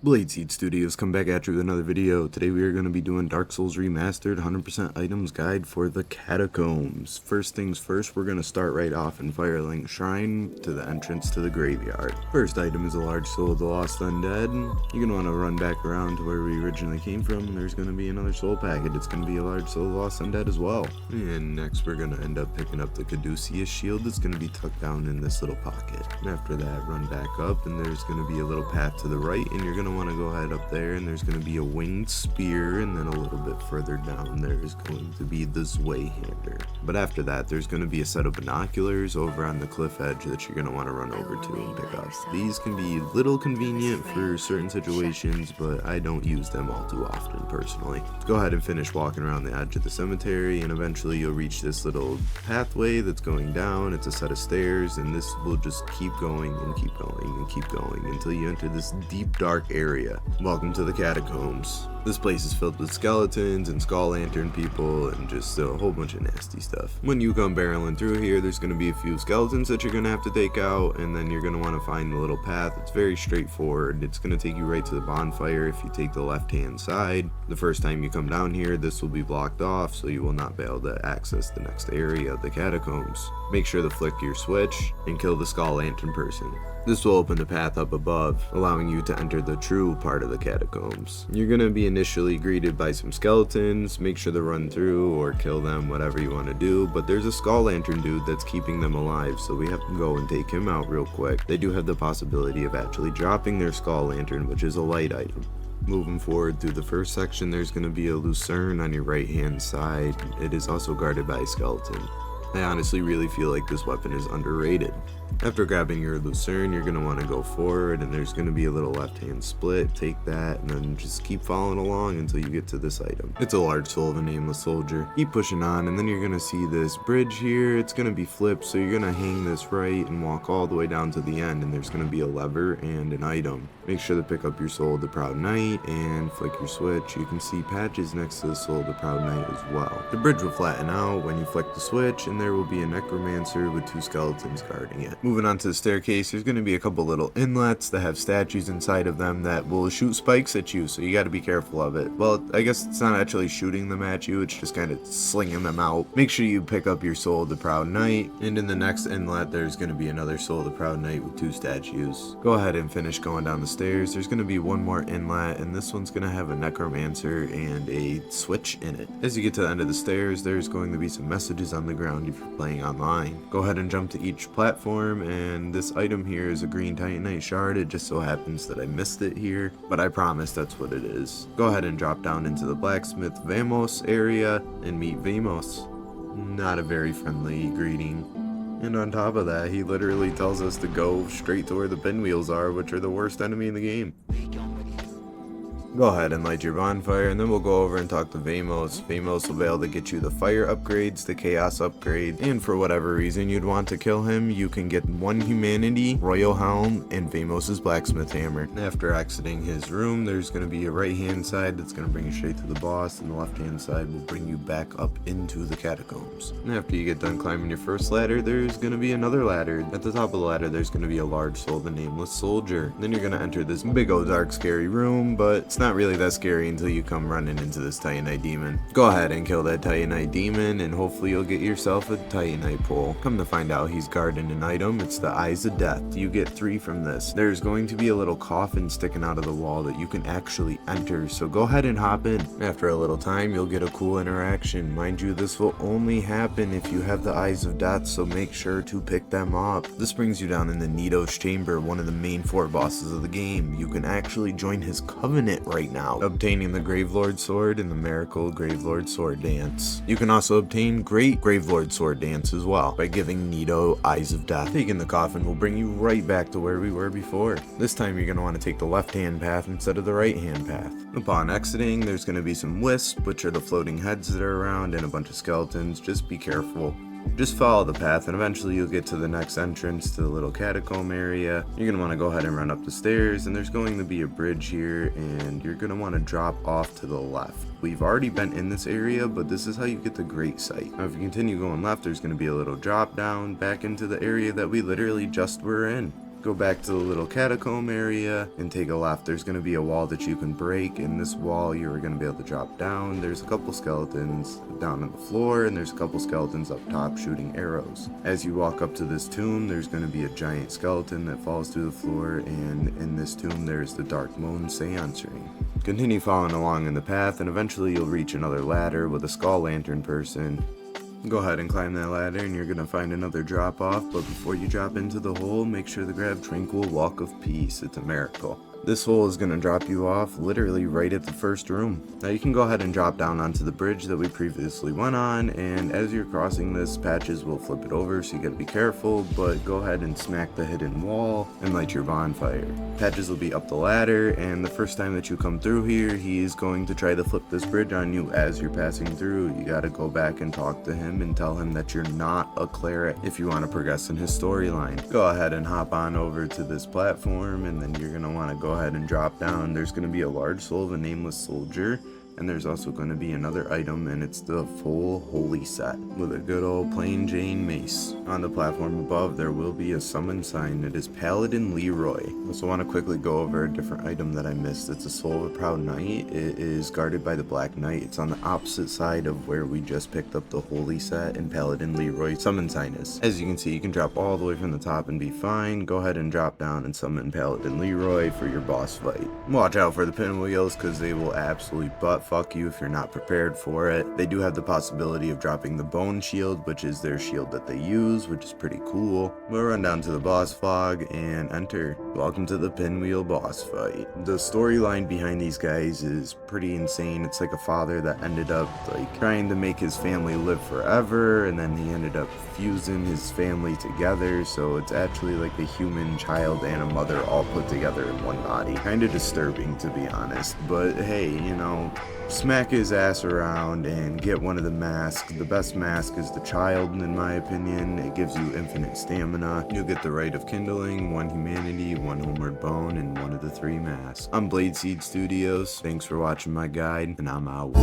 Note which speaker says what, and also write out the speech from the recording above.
Speaker 1: Blade Seed Studios come back at you with another video. Today we are going to be doing Dark Souls Remastered 100% items guide for the Catacombs. First things first, we're going to start right off in Firelink Shrine to the entrance to the graveyard. First item is a large soul of the lost undead. You're going to want to run back around to where we originally came from. There's going to be another soul packet. It's going to be a large soul of the lost undead as well. And next we're going to end up picking up the Caduceus shield that's going to be tucked down in this little pocket. And after that, run back up and there's going to be a little path to the right, and you're going to want to go ahead up there, and there's going to be a winged spear, and then a little bit further down there is going to be the Zweihander. But after that, there's going to be a set of binoculars over on the cliff edge that you're going to want to run over to and pick up. These can be a little convenient for certain situations, but I don't use them all too often personally. Go ahead and finish walking around the edge of the cemetery, and eventually you'll reach this little pathway that's going down. It's a set of stairs, and this will just keep going and keep going and keep going until you enter this deep dark area. Welcome to the Catacombs. This place is filled with skeletons and skull lantern people and just a whole bunch of nasty stuff. When you come barreling through here, there's going to be a few skeletons that you're going to have to take out, and then you're going to want to find the little path. It's very straightforward. It's going to take you right to the bonfire if you take the left hand side. The first time you come down here, this will be blocked off, so you will not be able to access the next area of the Catacombs. Make sure to flick your switch and kill the skull lantern person. This will open the path up above, allowing you to enter the true part of the Catacombs. You're going to be initially greeted by some skeletons. Make sure to run through or kill them, whatever you want to do, but there's a skull lantern dude that's keeping them alive, so we have to go and take him out real quick. They do have the possibility of actually dropping their skull lantern, which is a light item. Moving forward through the first section, there's going to be a lucerne on your right hand side. It is also guarded by a skeleton. I honestly really feel like this weapon is underrated. After grabbing your lucerne, you're going to want to go forward, and there's going to be a little left hand split. Take that and then just keep following along until you get to this item. It's a large soul of a nameless soldier. Keep pushing on, and then you're going to see this bridge here. It's going to be flipped, so you're going to hang this right and walk all the way down to the end, and there's going to be a lever and an item. Make sure to pick up your soul of the proud knight and flick your switch. You can see patches next to the soul of the proud knight as well. The bridge will flatten out when you flick the switch, and there will be a necromancer with two skeletons guarding it. Moving on to the staircase, there's going to be a couple little inlets that have statues inside of them that will shoot spikes at you, so you got to be careful of it. Well, I guess it's not actually shooting them at you, it's just kind of slinging them out. Make sure you pick up your soul of the proud knight, and in the next inlet there's going to be another soul of the proud knight with two statues. Go ahead and finish going down the stairs. There's going to be one more inlet, and this one's going to have a necromancer and a switch in it. As you get to the end of the stairs, there's going to be some messages on the ground if you're playing online. Go ahead and jump to each platform, and this item here is a green titanite shard. It just so happens that I missed it here, but I promise that's what it is. Go ahead and drop down into the Blacksmith Vamos area and meet Vamos. Not a very friendly greeting. And on top of that, he literally tells us to go straight to where the pinwheels are, which are the worst enemy in the game. Go ahead and light your bonfire, and then we'll go over and talk to Vamos. Vamos will be able to get you the fire upgrades, the chaos upgrade, and for whatever reason you'd want to kill him, you can get one humanity, royal helm, and Vamos's blacksmith hammer. After exiting his room, there's going to be a right hand side that's going to bring you straight to the boss, and the left hand side will bring you back up into the catacombs. And after you get done climbing your first ladder, there's going to be another ladder. At the top of the ladder, there's going to be a large soul, the nameless soldier. Then you're going to enter this big old dark scary room, but it's not really that scary until you come running into this titanite demon. Go ahead and kill that titanite demon, and hopefully you'll get yourself a titanite pole. Come to find out, he's guarding an item. It's the eyes of death. You get 3 from this. There's going to be a little coffin sticking out of the wall that you can actually enter, so go ahead and hop in. After a little time, you'll get a cool interaction. Mind you, this will only happen if you have the eyes of death, so make sure to pick them up. This brings you down in the Nito's chamber, one of the main 4 bosses of the game. You can actually join his covenant right now, obtaining the Gravelord sword and the miracle Gravelord sword dance. You can also obtain great Gravelord sword dance as well by giving Nito eyes of death. Taking the coffin will bring you right back to where we were before. This time you're going to want to take the left hand path instead of the right hand path. Upon exiting, there's going to be some wisps, which are the floating heads that are around, and a bunch of skeletons. Just be careful. Just follow the path, and eventually you'll get to the next entrance to the little catacomb area. You're going to want to go ahead and run up the stairs, and there's going to be a bridge here, and you're going to want to drop off to the left. We've already been in this area, but this is how you get the great sight. Now if you continue going left, there's going to be a little drop down back into the area that we literally just were in. Go back to the little catacomb area and take a left. There's going to be a wall that you can break. In this wall, you're going to be able to drop down. There's a couple skeletons down on the floor, and there's a couple skeletons up top shooting arrows. As you walk up to this tomb, there's going to be a giant skeleton that falls through the floor, and in this tomb, there's the Dark Moon Seance Ring. Continue following along in the path, and eventually you'll reach another ladder with a skull lantern person. Go ahead and climb that ladder and you're going to find another drop off, but before you drop into the hole, make sure to grab Tranquil Walk of Peace. It's a miracle. This hole is going to drop you off literally right at the first room. Now you can go ahead and drop down onto the bridge that we previously went on, and as you're crossing this, patches will flip it over, so you got to be careful, but go ahead and smack the hidden wall and light your bonfire. Patches will be up the ladder, and the first time that you come through here, he's going to try to flip this bridge on you as you're passing through. You got to go back and talk to him and tell him that you're not a cleric if you want to progress in his storyline. Go ahead and hop on over to this platform, and then you're going to want to go ahead and drop down. There's going to be a large soul of a nameless soldier, and there's also going to be another item, and it's the full holy set with a good old plain Jane mace. On the platform above, there will be a summon sign. It is Paladin Leroy. I also want to quickly go over a different item that I missed. It's a soul of a proud knight. It is guarded by the Black Knight. It's on the opposite side of where we just picked up the holy set and Paladin Leroy summon sign is. As you can see, you can drop all the way from the top and be fine. Go ahead and drop down and summon Paladin Leroy for your boss fight. Watch out for the pinwheels, because they will absolutely butt fuck you if you're not prepared for it. They do have the possibility of dropping the bone shield, which is their shield that they use, which is pretty cool. We'll run down to the boss fog and enter. Welcome to the pinwheel boss fight. The storyline behind these guys is pretty insane. It's like a father that ended up like trying to make his family live forever, and then he ended up fusing his family together, so it's actually like a human child and a mother all put together in one body. Kind of disturbing, to be honest, but hey, you know, smack his ass around and get one of the masks. The best mask is the child, in my opinion. It gives you infinite stamina. You'll get the Rite of Kindling, 1 humanity, 1 homeward bone, and 1 of the 3 masks. I'm Bladeseed Studios. Thanks for watching my guide, and I'm out.